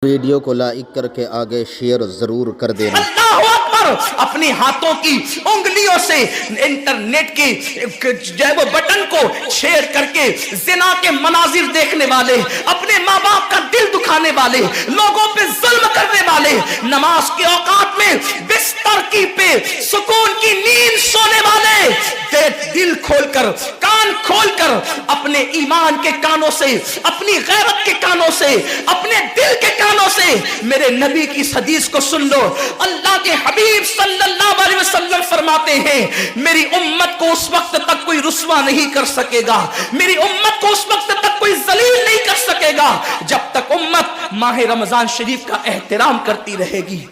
Video کو like کر کے آگے شیئر ضرور کر دینا۔ اللہ اکبر! اپنی ہاتھوں کی انگلیوں سے انٹرنیٹ کی جو ہے وہ بٹن کو چھیڑ کر کے زنا کے مناظر دیکھنے والے، اپنے ماں باپ کا دل دکھانے والے، لوگوں پہ ظلم کرنے والے، نماز کے اوقات میں بستر کی پہ سکون کی نیند سونے والے، دل کھول کر، کان کھول کر، اپنے ایمان کے کانوں سے، اپنی غیرت کے کانوں سے، اپنے دل کے کانوں سے میرے نبی کی اس حدیث کو سن لو۔ اللہ کے حبیب صلی اللہ علیہ وسلم فرماتے ہیں میری امت کو اس وقت تک کوئی رسوا نہیں کر سکے گا، میری امت کو اس وقت تک کوئی ذلیل نہیں کر سکے گا جب تک امت ماہ رمضان شریف کا احترام کرتی رہے گی۔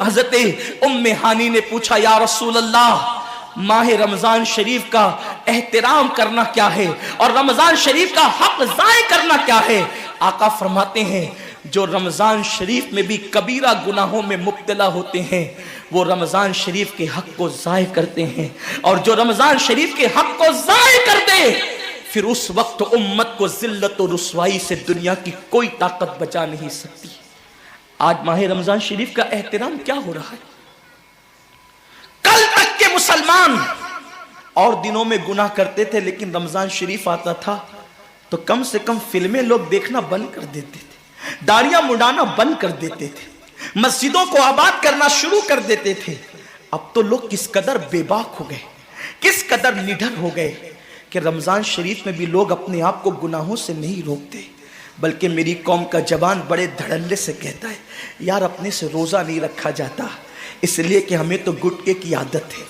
حضرت ام ہانی نے پوچھا یا رسول اللہ، ماہ رمضان شریف کا احترام کرنا کیا ہے اور رمضان شریف کا حق ضائع کرنا کیا ہے؟ آقا فرماتے ہیں جو رمضان شریف میں بھی کبیرہ گناہوں میں مبتلا ہوتے ہیں وہ رمضان شریف کے حق کو ضائع کرتے ہیں، اور جو رمضان شریف کے حق کو ضائع کر دے پھر اس وقت امت کو ذلت و رسوائی سے دنیا کی کوئی طاقت بچا نہیں سکتی۔ آج ماہ رمضان شریف کا احترام کیا ہو رہا ہے؟ کل تک کے مسلمان اور دنوں میں گناہ کرتے تھے، لیکن رمضان شریف آتا تھا تو کم سے کم فلمیں لوگ دیکھنا بند کر دیتے تھے، داڑیاں مڈانا بند کر دیتے تھے، مسجدوں کو آباد کرنا شروع کر دیتے تھے۔ اب تو لوگ کس قدر بے باک ہو گئے، کس قدر نڈر ہو گئے کہ رمضان شریف میں بھی لوگ اپنے آپ کو گناہوں سے نہیں روکتے، بلکہ میری قوم کا جوان بڑے دھڑلے سے کہتا ہے یار اپنے سے روزہ نہیں رکھا جاتا، اس لیے کہ ہمیں تو گٹکے کی عادت ہے،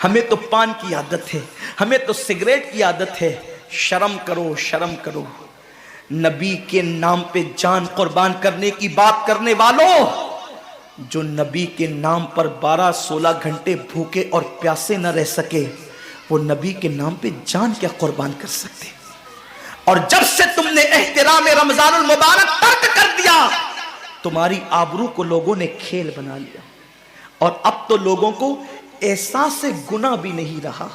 ہمیں تو پان کی عادت ہے، ہمیں تو سگریٹ کی عادت ہے۔ شرم کرو، شرم کرو۔ نبی کے نام پہ جان قربان کرنے کی بات کرنے والوں، جو نبی کے نام پر 12-16 گھنٹے بھوکے اور پیاسے نہ رہ سکے وہ نبی کے نام پہ جان کیا قربان کر سکتے؟ اور جب سے تم نے احترام رمضان المبارک ترک کر دیا تمہاری آبرو کو لوگوں نے کھیل بنا لیا، اور اب تو لوگوں کو احساس گناہ بھی نہیں رہا،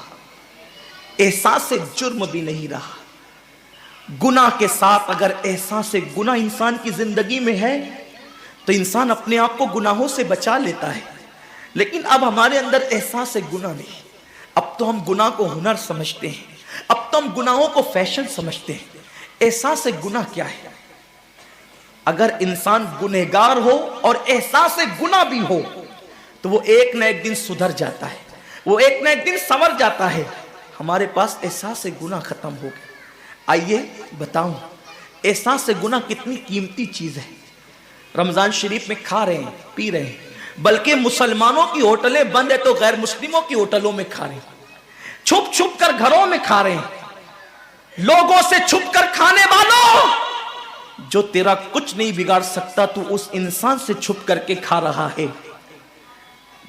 احساس جرم بھی نہیں رہا۔ گناہ کے ساتھ اگر احساس گناہ انسان کی زندگی میں ہے تو انسان اپنے آپ کو گناہوں سے بچا لیتا ہے، لیکن اب ہمارے اندر احساس گناہ نہیں۔ اب تو ہم گناہ کو ہنر سمجھتے ہیں، اب تو ہم گناہوں کو فیشن سمجھتے ہیں۔ احساس گناہ کیا ہے؟ اگر انسان گنہگار ہو اور احساس گناہ بھی ہو تو وہ ایک نہ ایک دن سدھر جاتا ہے، وہ ایک نہ ایک دن سنور جاتا ہے۔ ہمارے پاس احساس گناہ ختم ہو گیا۔ آئیے بتاؤں احساس گناہ کتنی قیمتی چیز ہے۔ رمضان شریف میں کھا رہے ہیں، پی رہے ہیں، بلکہ مسلمانوں کی ہوٹلیں بند ہے تو غیر مسلموں کی ہوٹلوں میں کھا رہے ہیں، چھپ چھپ کر گھروں میں کھا رہے ہیں۔ لوگوں سے چھپ کر کھانے والوں، جو تیرا کچھ نہیں بگاڑ سکتا تو اس انسان سے چھپ کر کے کھا رہا ہے۔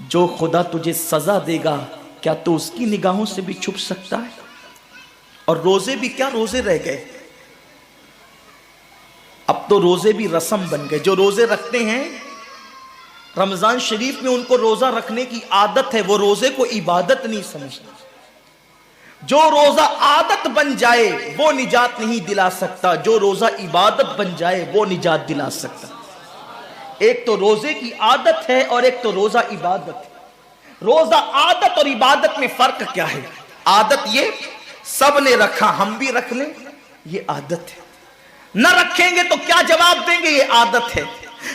جو خدا تجھے سزا دے گا کیا تو اس کی نگاہوں سے بھی چھپ سکتا ہے؟ اور روزے بھی کیا روزے رہ گئے، اب تو روزے بھی رسم بن گئے۔ جو روزے رکھتے ہیں رمضان شریف میں ان کو روزہ رکھنے کی عادت ہے، وہ روزے کو عبادت نہیں سمجھتے۔ جو روزہ عادت بن جائے وہ نجات نہیں دلا سکتا، جو روزہ عبادت بن جائے وہ نجات دلا سکتا۔ ایک تو روزے کی عادت ہے اور ایک تو روزہ عبادت ہے۔ روزہ عادت اور عبادت میں فرق کیا ہے؟ عادت یہ سب نے رکھا ہم بھی رکھ لیں، یہ عادت ہے۔ نہ رکھیں گے تو کیا جواب دیں گے، یہ عادت ہے۔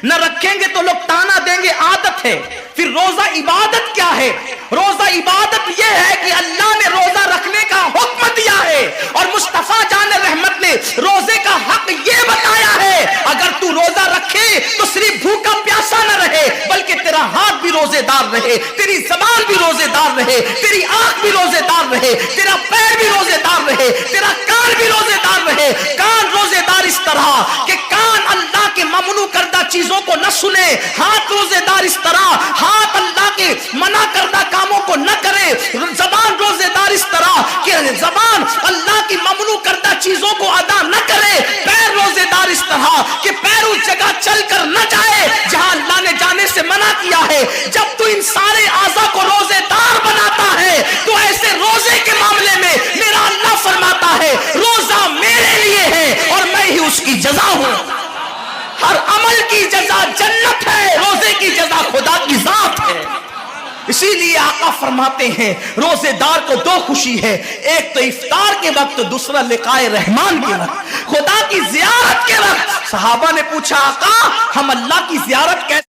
نہ رکھیں گے تو لوگ تانا دیں گے، عادت ہے۔ پھر روزہ عبادت کیا ہے؟ روزہ عبادت یہ ہے کہ اللہ نے روزہ رکھنے کا حکم دیا ہے، اور مصطفیٰ جان رحمت نے روزے کا حق یہ بتایا ہے اگر تو روزہ رکھے تو صرف بھوکا پیاسا نہ رہے بلکہ تیرا ہاتھ بھی روزے دار رہے، تیری زبان بھی روزے دار رہے، تیری آنکھ بھی روزے دار رہے، تیرا پیر بھی روزے دار رہے، تیرا کان بھی روزے دار رہے۔ کان روزے دار اس طرح کہ کان اللہ کے ممنوع کردہ چیزوں کو نہ سنے، ہاتھ روزے دار اس طرح ہاتھ اللہ کے منع کردہ کاموں کو نہ کرے، زبان روزے دار اس طرح کہ زبان اللہ کی ممنوع کردہ چیزوں کو ادا نہ کرے، پیر روزے دار اس طرح کہ پیر اس جگہ چل کر نہ جائے جہاں اللہ نے جانے سے منع کیا ہے۔ جب تو ان سارے اعضاء کو روزے دار بناتا ہے تو ایسے روزے کے معاملے میں میرا اللہ فرماتا ہے روزہ میرے لیے ہے اور میں ہی اس کی جزا ہوں۔ ہر عمل کی فرماتے ہیں روزے دار کو دو خوشی ہے، ایک تو افطار کے وقت، دوسرا لقائے رحمان کے وقت، خدا کی زیارت کے وقت۔ صحابہ نے پوچھا آقا ہم اللہ کی زیارت کیسے